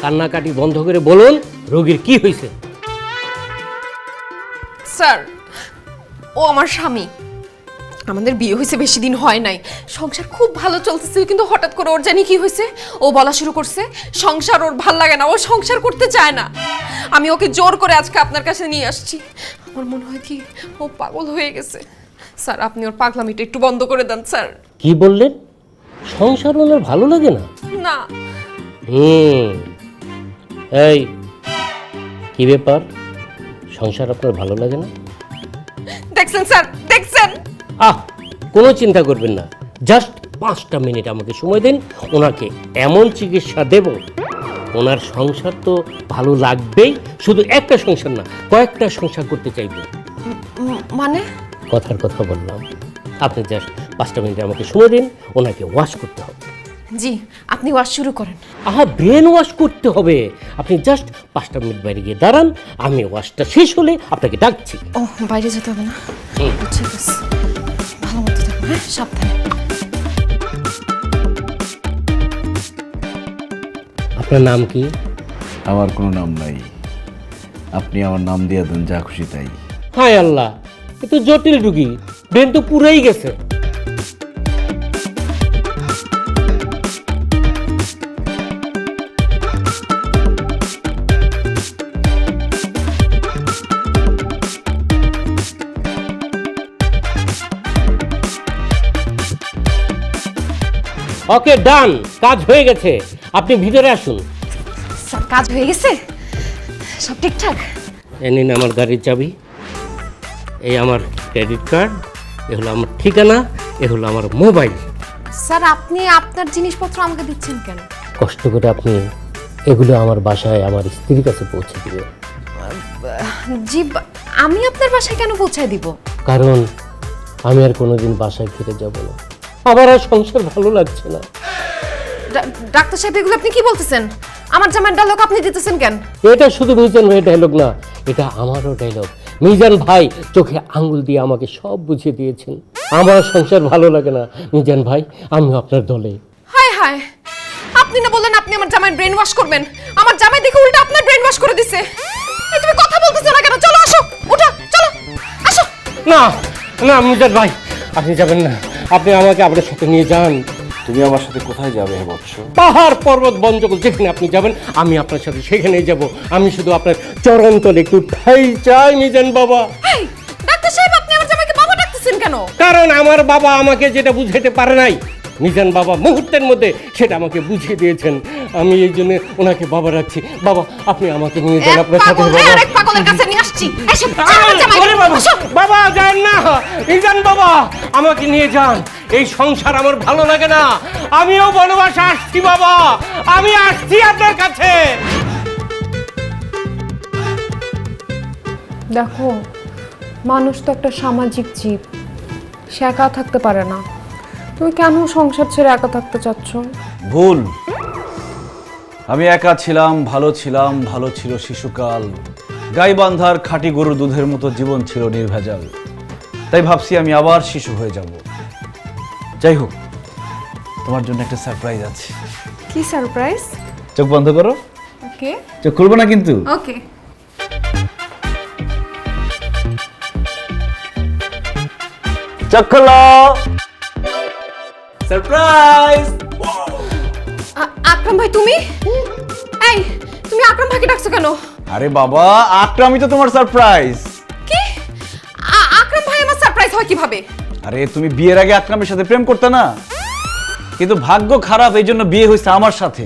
কান্নাকাটি বন্ধ করে বলুন রোগীর কি হয়েছে। স্যার, ও আমার স্বামী। আমাদের বিয়ে হয়েছে বেশি দিন হয় নাই, সংসার খুব ভালো চলতেছিল, কিন্তু হঠাৎ করে ওর জানি কি হয়েছে, ও বলা শুরু করছে সংসার ওর ভাল লাগে না, ও সংসার করতে চায় না। আমি ওকে জোর করে আজকে আপনার কাছে নিয়ে আসছি। আমার মনে হয় কি ও পাগল হয়ে গেছে। স্যার, আপনি ওর পাগলামিটা একটু বন্ধ করে দেন স্যার। কি বললেন? সংসার ওনার ভালো লাগে না? না। এই কি ব্যাপার, সংসার আপনার ভালো লাগে না? দেখছেন স্যার, দেখছেন? কোনো চিন্তা করবেন না, জাস্ট 5টা মিনিট আমাকে সময় দিন, ওনাকে এমন চিকিৎসা দেব ওনার সংসার তো ভালো লাগবেই। শুধু একটা সংসার না, কয়েকটা সংসার করতে চাইবে। মানে? কথার কথা বললাম, আপনি জাস্ট 5টা মিনিট আমাকে সময় দিন, ওনাকে ওয়াশ করতে হবে। জি, আপনি ওয়াশ শুরু করেন। ব্রেন ওয়াশ করতে হবে। আপনি জাস্ট 5টা মিনিট বাইরে গিয়ে দাঁড়ান, আমি ওয়াশটা শেষ হলে আপনাকে ডাকছি। ও, বাইরে যেতে হবে না? ঠিক আছে, ভালো মতো থাকবেন, হ্যাঁ, সাবধানে। আপনার নাম কি? আমার কোনো নাম নাই, আপনি আমার নাম দিয়ে দেন যা খুশি তাই। হায় আল্লাহ, এ তো জটিল রুগী, ব্রেন তো পুরাই গেছে। ওকে, ডান, কাজ হয়ে গেছে, আপনি ভিতরে আসুন। স্যার, কাজ হয়ে গেছে? সব ঠিকঠাক? এ নিন আমার গাড়ির চাবি, এই আমার ক্রেডিট কার্ড, এ হলো আমার ঠিকানা, এ হলো আমার মোবাইল। স্যার, আপনি আপনার জিনিসপত্র আমাকে দিচ্ছেন কেন? কষ্ট করে আপনি এগুলো আমার বাসায় আমার স্ত্রীর কাছে পৌঁছে দিবেন। জি, আমি আপনার বাসায় কেন পৌঁছায় দিব? কারণ আমি আর কোনোদিন বাসায় ফিরে যাব না, আমার আর সংসার ভালো লাগছে না। ডাক্তার সাহেব, এগুলো আপনি কি বলতেছেন? আমার জামাইয়ের ডায়লগ আপনি দিতেছেন কেন? এটা শুধু মিজান ভাইয়ের ডায়লগ না, এটা আমারও ডায়লগ। মিজান ভাই চোখে আঙ্গুল দিয়ে আমাকে সব বুঝিয়ে দিয়েছেন। আমার সংসার ভালো লাগে না মিজান ভাই, আমিও আপনার দলে। হায় হায়, আপনি না বললেন আপনি আমার জামাইয়ের ব্রেন ওয়াশ করবেন? আমার জামাই দেখে উল্টা আপনার ব্রেন ওয়াশ করে দিছে। এই তুমি কথা বলতেছো না কেন? চলো, আসো, ওঠো, চলো, আসো। না না মিজান ভাই, আপনি যাবেন না, আপনি আমাকে আপনার সাথে নিয়ে যান। তুমি আমার সাথে কোথায় যাবে হে বৎস? পাহাড় পর্বত বন জঙ্গল যেখানে আপনি যাবেন আমি আপনার সাথে সেখানেই যাব। আমি শুধু আপনার চরণ তলে একটু ঠাই চাই মিজান বাবা। এই ডাক্তার সাহেব, আপনি আমার জামাইকে বাবা ডাকতেছেন কেন? কারণ আমার বাবা আমাকে যেটা বুঝাতে পারে নাই, মিজান বাবা মুহূর্তের মধ্যে সেটা আমাকে বুঝিয়ে দিয়েছেন। আমি এই জন্য ওনাকে বাবা রাখছি। বাবা, আপনি আমাকে নিয়ে যান আপনার সাথে। আরেক পাগলের কাছে নিয়ে আসছি। এসো, আরে বাবা, বাবা যান না, মিজান বাবা আমাকে নিয়ে যান। এই সংসার আমার ভালো লাগে না, আমিও বনবাসে আসছি বাবা, আমি আসছি আপনার কাছে। দেখো, মানুষ তো একটা সামাজিক জীব, সে একা থাকতে পারে না। তুমি কেন সংসার ছেড়ে একা থাকতে চাচ্ছ? ভুল, আমি একা ছিলাম, ভালো ছিলাম, ভালো ছিল শিশুকাল। গাই বান্ধার খাঁটি গরুর দুধের মতো জীবন ছিল নির্ভেজাল। তাই ভাবছি আমি আবার শিশু হয়ে যাব। যাই হোক, তোমার জন্য একটা সারপ্রাইজ আছে। কি সারপ্রাইজ? চোখ বন্ধ করো। ওকে, চোখ খুলবো না কিন্তু। ওকে। চোখ খোলো। সারপ্রাইজ। আকরাম ভাই, তুমি? এই, তুমি আকরাম ভাইকে ডাকছো কেন? আরে বাবা, আকরামই তো তোমার সারপ্রাইজ। কি? আকরাম ভাই আমার সারপ্রাইজ হয় কিভাবে? আরে তুমি বিয়ের আগে আকরামের সাথে প্রেম করতে না, কিন্তু ভাগ্য খারাপ, এই জন্য বিয়ে হয়েছে আমার সাথে।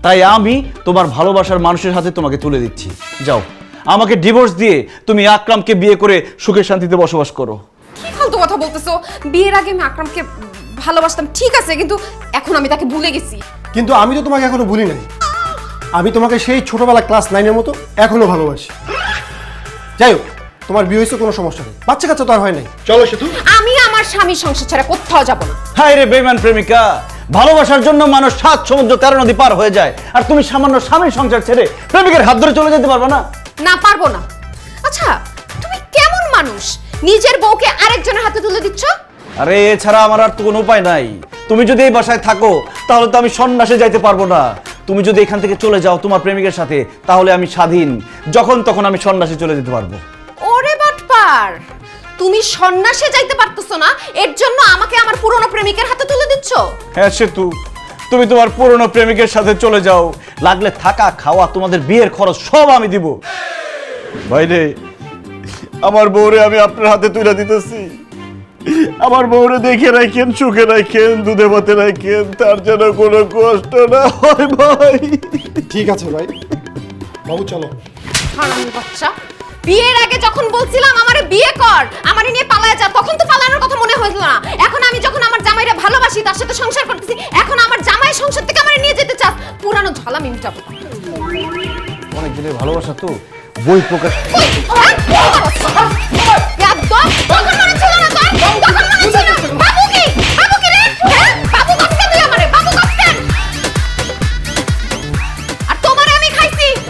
তাই আমি তোমার ভালোবাসার মানুষের হাতে তোমাকে তুলে দিচ্ছি। যাও, আমাকে ডিভোর্স দিয়ে তুমি আকরামকে বিয়ে করে সুখে শান্তিতে বসবাস করো। কি ফালতু কথা বলতেছো? বিয়ের আগে আমি আকরামকে ভালোবাসতাম, ঠিক আছে, কিন্তু এখন আমি তাকে ভুলে গেছি। কিন্তু আমি তো তোমাকে এখনো ভুলি নাই। আমি তোমাকে সেই ছোটবেলা ক্লাস 9-এর মতো এখনো ভালোবাসি। যাই হোক, তোমার বিয়ে হয়েছে, কোনো সমস্যা নেই, বাচ্চা কাচ্চা তো আর হয় নাই। চলো সেতু, আমি আমার স্বামীর সংসার ছাড়া কোথাও যাব না। হায় রে বেঈমান প্রেমিকা, ভালোবাসার জন্য মানুষ 7 সমুদ্র 13 নদী পার হয়ে যায়, আর তুমি সামান্য স্বামীর সংসার ছেড়ে প্রেমিকের হাত ধরে চলে যেতে পারবে না? না, পারবো না। আচ্ছা, তুমি কেমন মানুষ, নিজের বউকে আরেকজনের হাতে তুলে দিচ্ছ? আরে এছাড়া আমার আর তো কোনো উপায় নাই। তুমি যদি এই বাসায় থাকো তাহলে তো আমি সন্ন্যাসে যাইতে পারবো না। তুমি যদি এখান থেকে চলে যাও তোমার প্রেমিকের সাথে, তাহলে আমি স্বাধীন, যখন তখন আমি সন্ন্যাসী চলে যেতে পারবো। ওরে বাটপার, তুমি সন্ন্যাসে যাইতে পারতেছো না, এর জন্য আমাকে আমার পুরনো প্রেমিকের হাতে তুলে দিচ্ছ? হ্যাঁ সেতু, তুমি তোমার পুরনো প্রেমিকের সাথে চলে যাও, লাগলে থাকা খাওয়া তোমাদের বিয়ের খরচ সব আমি দিব। ভাইরে, আমার বউরে আমি আপনার হাতে তুলে দিতেছি, আমার বউরে দেখে রাখেন, সুখে রাখেন, দুধে ভাতে রাখেন, তার যেন কোনো কষ্ট না হয় ভাই। ঠিক আছে ভাই, বাবু চলো। হারামির বাচ্চা, বিয়ের আগে যখন বলছিলাম আমারে বিয়ে কর, আমারে নিয়ে পালায় যা, তখন তো পালানোর কথা মনে হইল না। এখন আমি যখন আমার জামাইরে ভালোবাসি, তার সাথে সংসার করতেছি, এখন আমার জামাই সংসার থেকে আমারে নিয়ে যেতে চাস, পুরানো ঝালা আমি মিটাবো। অনেক দিনের ভালোবাসা তো, বই প্রকাশ। তখন মনে ছিল না তোর? তখন মনে ছিল না?